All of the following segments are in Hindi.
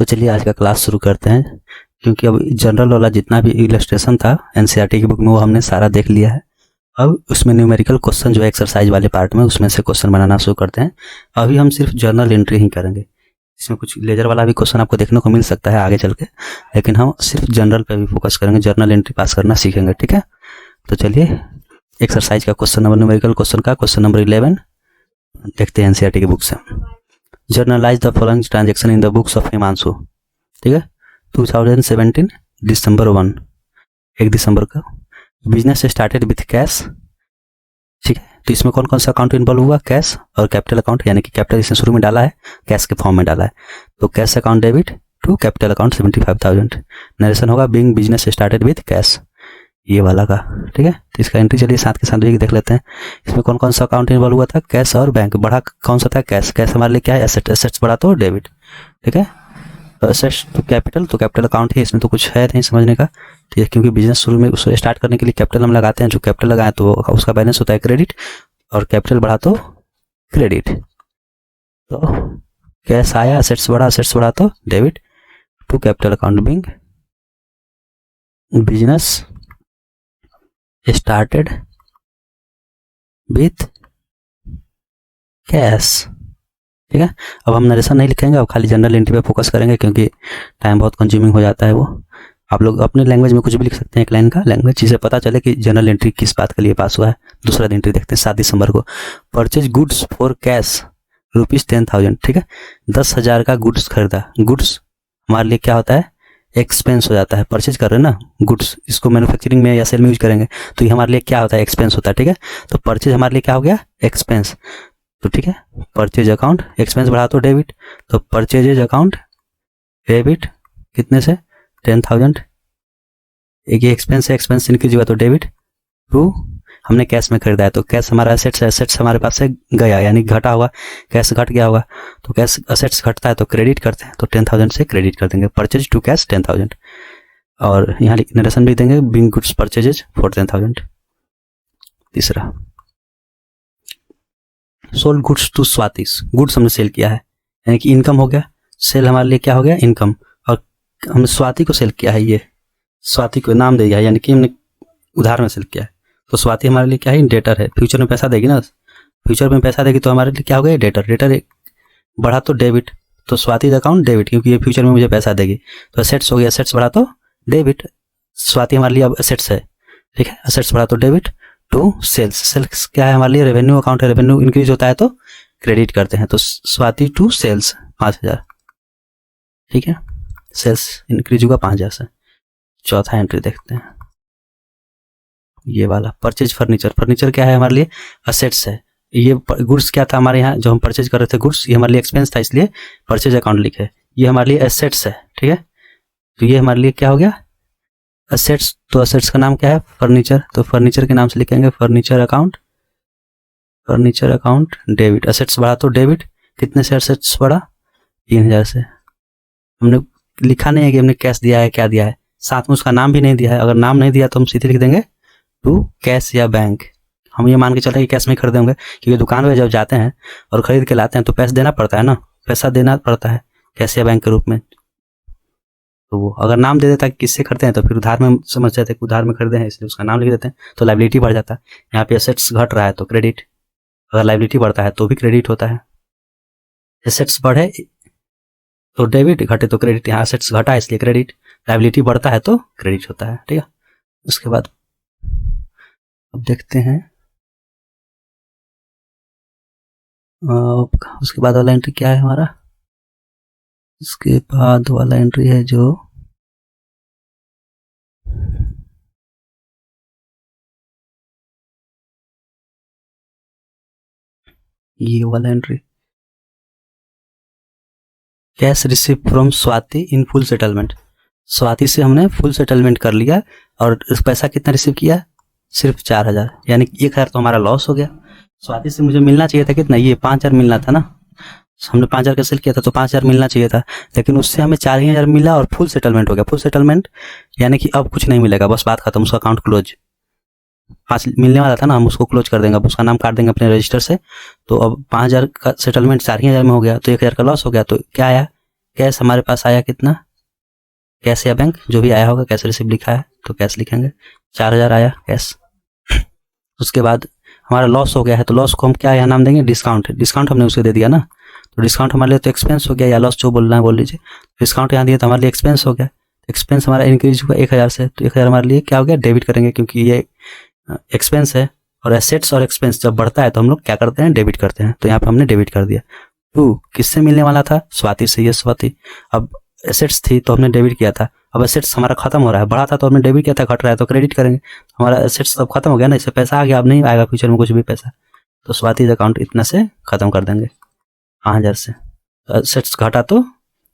तो चलिए आज का क्लास शुरू करते हैं, क्योंकि अब जनरल वाला जितना भी इलस्ट्रेशन था एनसीईआरटी की बुक में वो हमने सारा देख लिया है। अब उसमें न्यूमेरिकल क्वेश्चन जो है एक्सरसाइज वाले पार्ट में, उसमें से क्वेश्चन बनाना शुरू करते हैं। अभी हम सिर्फ जर्नल एंट्री ही करेंगे। इसमें कुछ लेजर वाला भी क्वेश्चन आपको देखने को मिल सकता है आगे चल के, लेकिन हम सिर्फ जनरल पे भी फोकस करेंगे, जर्नल एंट्री पास करना सीखेंगे। ठीक है, तो चलिए एक्सरसाइज का क्वेश्चन नंबर, न्यूमेरिकल क्वेश्चन का क्वेश्चन नंबर 11 देखते हैं एनसीईआरटी की बुक से। Generalized the following transaction in the books of Himanshu. ठीक है, 2017 दिसंबर 1, 1 दिसंबर का बिजनेस स्टार्टेड विथ कैश। ठीक है, तो इसमें कौन कौन सा अकाउंट इन्वॉल्व हुआ? कैश और कैपिटल अकाउंट, यानी कि कैपिटल इसने शुरू में डाला है, कैश के फॉर्म में डाला है। तो cash account debit to capital account 75,000। Narration होगा being business started with cash, ये वाला का। ठीक है, तो इसका एंट्री चलिए साथ के साथ भी देख लेते हैं। इसमें कौन कौन सा अकाउंट इन्वॉल्व हुआ था? कैश और बैंक। बढ़ा कौन सा था? कैश। कैश हमारे लिए क्या है? एसेट। एसेट्स बढ़ा तो डेबिट। ठीक है, एसेट्स तो कैपिटल अकाउंट है, इसमें तो कुछ है नहीं समझने का। ठीक है, क्योंकि बिजनेस शुरू में उसको स्टार्ट करने के लिए कैपिटल हम लगाते हैं, जो कैपिटल लगाए तो उसका बैलेंस होता है क्रेडिट, और कैपिटल बढ़ा तो क्रेडिट। तो कैश आया, एसेट्स बढ़ा तो debit to capital account being business started with cash. ठीक है, अब हम नरेशन नहीं लिखेंगे, अब खाली जनरल एंट्री पे फोकस करेंगे, क्योंकि टाइम बहुत कंज्यूमिंग हो जाता है। वो आप लोग अपने लैंग्वेज में कुछ भी लिख सकते हैं, एक लाइन का लैंग्वेज, जिससे पता चले कि जनरल एंट्री किस बात के लिए पास हुआ है। दूसरा एंट्री देखते हैं 7 दिसंबर को। Purchase goods for cash ₹10,000। ठीक है, 10,000 का गुड्स खरीदा। गुड्स हमारे लिए क्या होता है? एक्सपेंस हो जाता है। परचेज कर रहे हैं ना गुड्स, इसको मैन्युफैक्चरिंग में या सेल में यूज करेंगे, तो ये हमारे लिए क्या होता है? एक्सपेंस होता है। ठीक है, तो परचेज हमारे लिए क्या हो गया? एक्सपेंस। तो ठीक है, परचेज अकाउंट एक्सपेंस बढ़ा तो डेबिट, तो परचेजेज अकाउंट डेबिट कितने से? 10,000। एक ये एक्सपेंस है, एक्सपेंस इंक्रीज हुआ तो डेबिट टू, हमने कैश में खरीदा है तो कैश हमारा एसेट्स है, एसेट्स हमारे पास से गया, यानी घटा हुआ, कैश घट गया होगा, तो कैश एसेट्स घटता है तो क्रेडिट करते हैं, तो 10,000 से क्रेडिट कर देंगे। परचेज टू कैश 10,000, और यहाँ नरेशन भी देंगे बीइंग गुड्स परचेजेज फॉर 10,000। तीसरा, सोल्ड गुड्स टू स्वातिस। गुड्स हमने सेल किया है, यानी कि इनकम हो गया। सेल हमारे लिए क्या हो गया? इनकम। और हमने स्वाति को सेल किया है, ये स्वाति को नाम दे दिया है, यानी कि हमने उधार में सेल किया है, तो स्वाति हमारे लिए क्या है? डेटर है। फ्यूचर में पैसा देगी ना, फ्यूचर में पैसा देगी तो हमारे लिए क्या हो गया? डेटर। डेटर बढ़ा तो डेबिट, तो स्वाति अकाउंट डेबिट, क्योंकि ये फ्यूचर में मुझे पैसा देगी। तो एसेट्स हो गया, एसेट्स बढ़ा तो डेबिट। स्वाति हमारे लिए अब एसेट्स है। ठीक है, एसेट्स बढ़ा तो डेबिट टू सेल्स। सेल्स क्या है हमारे लिए? रेवेन्यू अकाउंट है। रेवेन्यू इंक्रीज होता है तो क्रेडिट करते हैं, तो स्वाति टू सेल्स 5,000। ठीक है, सेल्स इंक्रीज होगा 5,000 से। चौथा एंट्री देखते हैं, ये वाला परचेज फर्नीचर। फर्नीचर क्या है हमारे लिए? असेट्स है। ये गुड्स क्या था हमारे यहाँ जो हम परचेज कर रहे थे? गुड्स। ये हमारे लिए एक्सपेंस था, इसलिए परचेज अकाउंट लिखे। ये हमारे लिए एसेट्स है। ठीक है, तो ये हमारे लिए क्या हो गया? असेट्स। तो असेट्स का नाम क्या है? फर्नीचर, तो फर्नीचर के नाम से लिखेंगे furniture account. Furniture account debit. Assets बढ़ा तो डेबिट, कितने से असेट्स बढ़ा? 3,000 से। हमने लिखा नहीं है कि हमने कैश दिया है, क्या दिया है, साथ में उसका नाम भी नहीं दिया है। अगर नाम नहीं दिया तो हम सीधे लिख देंगे टू कैश या बैंक। हम ये मान के चले कि कैश में खरीदे होंगे, क्योंकि दुकान में जब जाते हैं और खरीद के लाते हैं तो पैसा देना पड़ता है ना, पैसा देना पड़ता है कैश या बैंक के रूप में। तो वो अगर नाम दे देता है किससे खरीदते हैं, तो फिर उधार में समझ जाते हैं कि उधार में खरीदे हैं, इसलिए उसका नाम लिख देते हैं, तो लायबिलिटी बढ़ जाता है। यहाँ पे एसेट्स घट रहा है तो क्रेडिट, अगर लायबिलिटी बढ़ता है तो भी क्रेडिट होता है। एसेट्स बढ़े तो डेबिट, घटे तो क्रेडिट। यहाँ एसेट्स घटा है इसलिए क्रेडिट, लायबिलिटी बढ़ता है तो क्रेडिट होता है। ठीक है, उसके बाद अब देखते हैं उसके बाद वाला एंट्री क्या है हमारा? उसके बाद वाला एंट्री है जो ये वाला entry, cash receive from Swati in full settlement. Swati से हमने फुल सेटलमेंट कर लिया, और पैसा कितना रिसीव किया? सिर्फ 4,000, यानी 1,000 तो हमारा लॉस हो गया। स्वाति से मुझे मिलना चाहिए था कितना? ये 5,000 मिलना था ना, हमने 5,000 का सेल किया था तो 5,000 मिलना चाहिए था, लेकिन उससे हमें 4,000 मिला और फुल सेटलमेंट हो गया। फुल सेटलमेंट यानी कि अब कुछ नहीं मिलेगा, बस बात खत्म, उसका अकाउंट क्लोज। 5 मिलने वाला था ना, हम उसको क्लोज कर देंगे, अब उसका नाम काट देंगे अपने रजिस्टर से। तो अब 5,000 का सेटलमेंट 4,000 में हो गया, तो 1,000 का लॉस हो गया। तो क्या आया? कैश हमारे पास आया कितना, कैश या बैंक जो भी आया होगा, कैश रिसीव लिखा है तो कैश लिखेंगे, 4000 आया कैश। उसके बाद हमारा लॉस हो गया है तो लॉस को हम क्या यहाँ नाम देंगे, डिस्काउंट। डिस्काउंट हमने उसे दे दिया ना, तो डिस्काउंट हमारे लिए तो एक्सपेंस हो गया, या लॉस जो बोलना है बोल लीजिए। डिस्काउंट यहाँ दिया तो हमारे लिए एक्सपेंस हो गया, एक्सपेंस हमारा इंक्रीज हुआ 1000 से, तो 1000 हमारे लिए क्या हो गया, डेबिट करेंगे, क्योंकि ये एक्सपेंस है। और एसेट्स और एक्सपेंस जब बढ़ता है तो हम लोग क्या करते हैं, डेबिट करते हैं, तो यहाँ पे हमने डेबिट कर दिया। 2 किससे मिलने वाला था, स्वाति से, ये स्वाति। अब एसेट्स थी तो हमने डेबिट किया था, अब एसेट्स हमारा खत्म हो रहा है, बढ़ा था तो हमने डेबिट किया था, घट रहा है तो क्रेडिट करेंगे। हमारा एसेट्स अब खत्म हो गया ना, इससे पैसा आ गया, अब नहीं आएगा फ्यूचर में कुछ भी पैसा, तो स्वाति अकाउंट इतना से खत्म कर देंगे 5000 से। एसेट्स घटा तो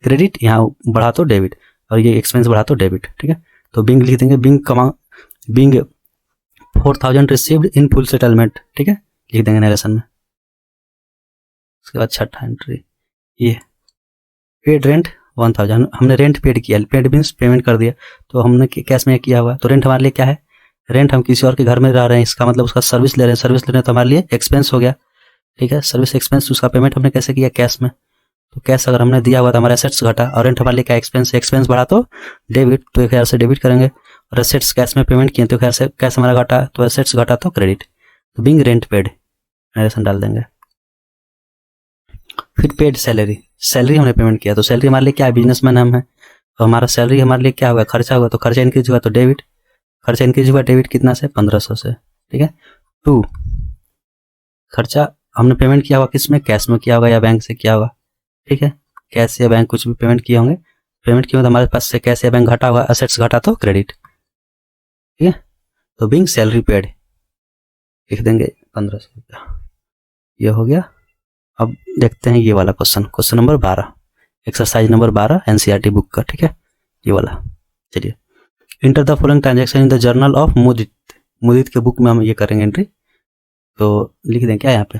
क्रेडिट, यहाँ बढ़ा तो डेबिट, और ये एक्सपेंस बढ़ा तो डेबिट, ठीक है। तो बिंग लिख देंगे, being 4000 received in full settlement, ठीक है, लिख देंगे नरेशन में। उसके बाद छठा एंट्री ये पेड रेंट 1000, हमने रेंट पेड किया, पेड मीन्स पेमेंट कर दिया, तो हमने कैश में किया हुआ, तो रेंट हमारे लिए क्या है, रेंट हम किसी और के घर में रह रहे हैं, इसका मतलब उसका सर्विस ले रहे हैं, सर्विस ले रहे हैं तो हमारे लिए एक्सपेंस हो गया, ठीक है। सर्विस एक्सपेंस, उसका पेमेंट हमने कैसे किया, कैश में, तो कैश अगर हमने दिया हुआ तो हमारा एसेट्स घटा, और रेंट हमारे लिए क्या, एक्सपेंस, एक्सपेंस बढ़ा तो डेबिट, तो 1000 से डेबिट करेंगे, और एसेट्स कैश में पेमेंट किए तो 1000 से कैश हमारा घटा, तो एसेट्स घटा तो क्रेडिट, तो बिंग रेंट पेड नरेशन डाल देंगे। फिर पेड सैलरी, सैलरी हमने पेमेंट किया, तो सैलरी हमारे लिए क्या है, बिजनेसमैन हम है, तो हमारा सैलरी हमारे लिए क्या हुआ, खर्चा हुआ, तो खर्चा इंक्रीज हुआ तो डेबिट, खर्चा इंक्रीज हुआ डेबिट कितना से, 1500 से, ठीक है। 2 खर्चा हमने पेमेंट किया हुआ किस में, कैश में किया होगा या बैंक से किया होगा, ठीक है, कैश या बैंक कुछ भी पेमेंट किए होंगे, पेमेंट किया तो हमारे पास से कैश या बैंक घटा हुआ, एसेट्स घटा तो क्रेडिट, ठीक है। तो बिंग सैलरी पेड लिख देंगे 1500 रुपया, ये हो गया। अब देखते हैं ये वाला question, question number 12, exercise number 12 NCERT book का, ठीक है, ये वाला। चलिए, enter the following transaction in the journal of Mudit, Mudit के बुक में हम ये करेंगे एंट्री, तो लिख दें क्या यहाँ पे,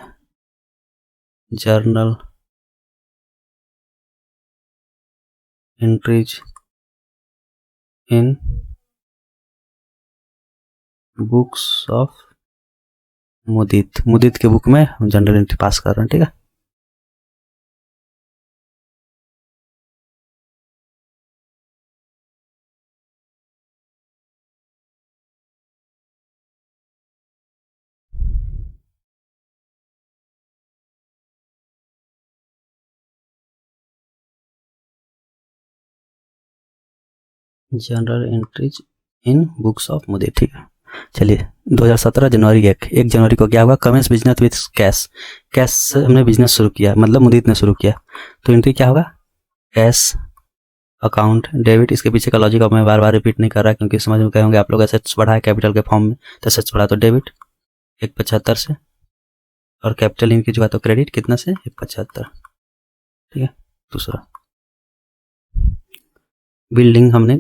journal entries in books of Mudit, Mudit के बुक में हम जनरल एंट्री पास कर रहे हैं, ठीक है। General entries in books of Mudit, ठीक है। चलिए, 2017 जनवरी 1 जनवरी को क्या हुआ, commence business with cash, cash से हमने बिजनेस शुरू किया, मतलब मुदित ने शुरू किया, तो एंट्री क्या होगा, कैश अकाउंट डेबिट। इसके पीछे का लॉजिक अब मैं बार बार रिपीट नहीं कर रहा क्योंकि समझ में गए होंगे आप लोग। एसेट्स बढ़ा है कैपिटल के फॉर्म में, तो एसेट्स बढ़ा तो डेबिट 175 से, और कैपिटल इंक्रीज हुआ तो क्रेडिट कितना से, 175, ठीक है। दूसरा बिल्डिंग हमने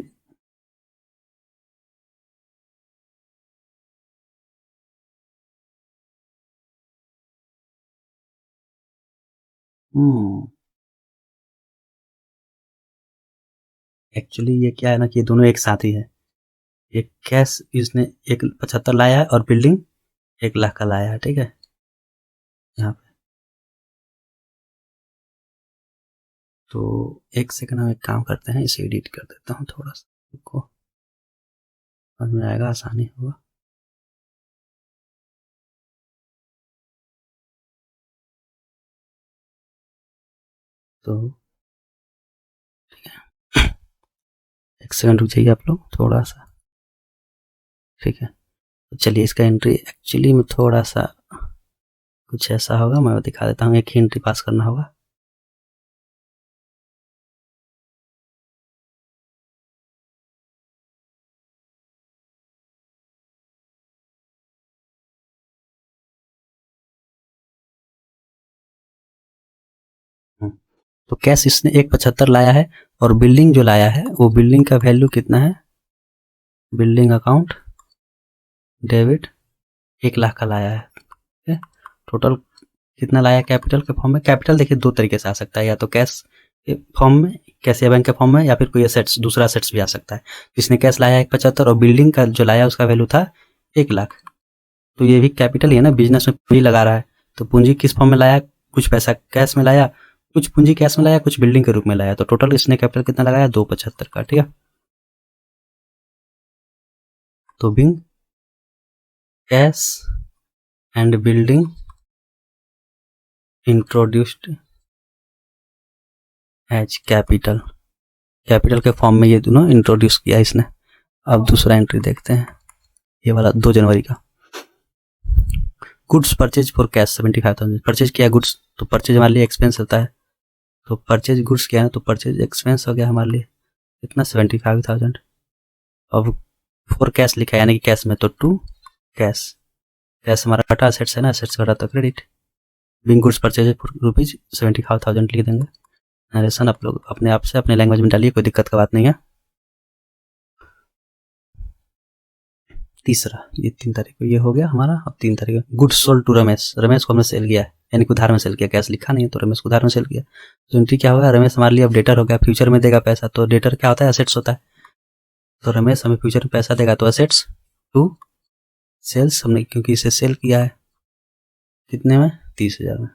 एक्चुअली ये क्या है ना कि ये दोनों एक साथ ही है, ये कैश इसने 175 लाया है और बिल्डिंग 1 लाख का लाया है, ठीक है। यहाँ पे तो एक सेकंड हम एक काम करते हैं, इसे एडिट कर देता हूँ थोड़ा सा, को समझ में आएगा, आसानी होगा। तो एक सेकंड रुक जाइए आप लोग थोड़ा सा, ठीक है। तो चलिए, इसका एंट्री एक्चुअली में थोड़ा सा कुछ ऐसा होगा, मैं दिखा देता हूँ, एक ही एंट्री पास करना होगा। तो कैश इसने 175 लाया है, और बिल्डिंग जो लाया है वो बिल्डिंग का वैल्यू कितना है, बिल्डिंग अकाउंट डेबिट 1 लाख का लाया है, ठीक है। टोटल कितना लाया कैपिटल के फॉर्म में, कैपिटल देखिए 2 तरीके से आ सकता है, या तो कैश के फॉर्म में, कैश या बैंक के फॉर्म में, या फिर कोई एसेट्स, दूसरा एसेट्स भी आ सकता है। इसने कैश लाया 175 और बिल्डिंग का जो लाया उसका वैल्यू था 1 लाख, तो ये भी कैपिटल ही है ना, बिजनेस में पूंजी लगा रहा है, तो पूंजी किस फॉर्म में लाया, कुछ पैसा कैश में लाया, कुछ पूंजी कैश में लाया, कुछ बिल्डिंग के रूप में लाया, तो टोटल इसने कैपिटल कितना लगाया, 275 का। ठीक है, तो being cash and building introduced as capital, capital के फॉर्म में ये दोनों इंट्रोड्यूस किया इसने। अब दूसरा एंट्री देखते हैं, ये वाला 2 जनवरी का। Goods purchase for cash 75,000, purchase किया गुड्स, तो परचेज हमारे लिए एक्सपेंस होता है, तो परचेज गुड्स किया है तो परचेज एक्सपेंस हो गया हमारे लिए कितना, 75,000। अब फॉर कैश लिखा है यानी कि कैश में, तो टू कैश, कैश हमारा घटा, असेट्स है ना, असेट्स घटा तो credit. Bing goods purchase for ₹75,000 लिख देंगे। नरेशन आप लोग अपने आप से अपने लैंग्वेज में डालिए, कोई दिक्कत का बात नहीं है। तीसरा, ये 3 तारीख को ये हो गया हमारा। अब 3 तारीख को goods sold to Ramesh, Ramesh को हमने सेल किया है, यानी कि उधार में सेल किया, कैश लिखा नहीं है तो रमेश को उधार में सेल किया। तो एंट्री क्या होगा, रमेश हमारे लिए अब डेटर हो गया, फ्यूचर में देगा पैसा, तो डेटर क्या होता है, असेट्स होता है, तो रमेश हमें फ्यूचर में पैसा देगा, तो असेट्स टू सेल्स, हमने क्योंकि इसे सेल किया है कितने में, 30,000 में,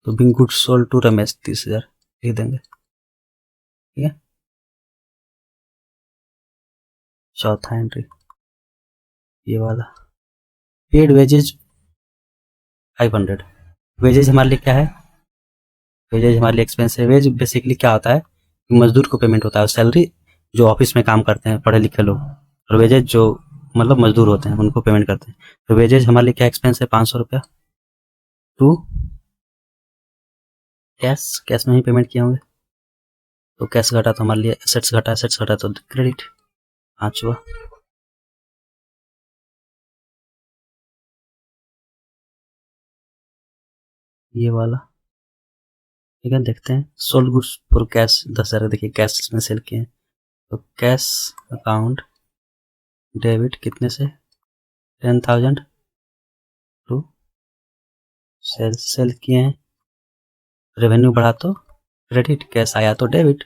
तो being goods sold to Ramesh 30,000 लिख देंगे। ठीक है, चौथा एंट्री ये वाला, पेड वेजेज 500, वेजेज हमारे लिए क्या है, वेजेज हमारे लिए एक्सपेंस है। वेज बेसिकली क्या होता है, मजदूर को पेमेंट होता है, सैलरी जो ऑफिस में काम करते हैं पढ़े लिखे लोग, और वेजेज जो मतलब मजदूर होते हैं उनको पेमेंट करते हैं। तो वेजेज हमारे लिए क्या एक्सपेंस है, 500 रुपया, टू कैश, कैश में ही पेमेंट किए होंगे, तो कैश घटा तो हमारे लिए एसेट्स घटा, एसेट्स घटा तो क्रेडिट। पांचवा, ये वाला, ठीक है, देखते हैं। सोल्ड गुड्स फॉर कैश 10,000, देखिए कैश इसमें सेल किए हैं, तो कैश अकाउंट डेबिट कितने से, 10,000 टू सेल किए हैं, रेवेन्यू बढ़ा तो क्रेडिट, कैश आया तो डेबिट।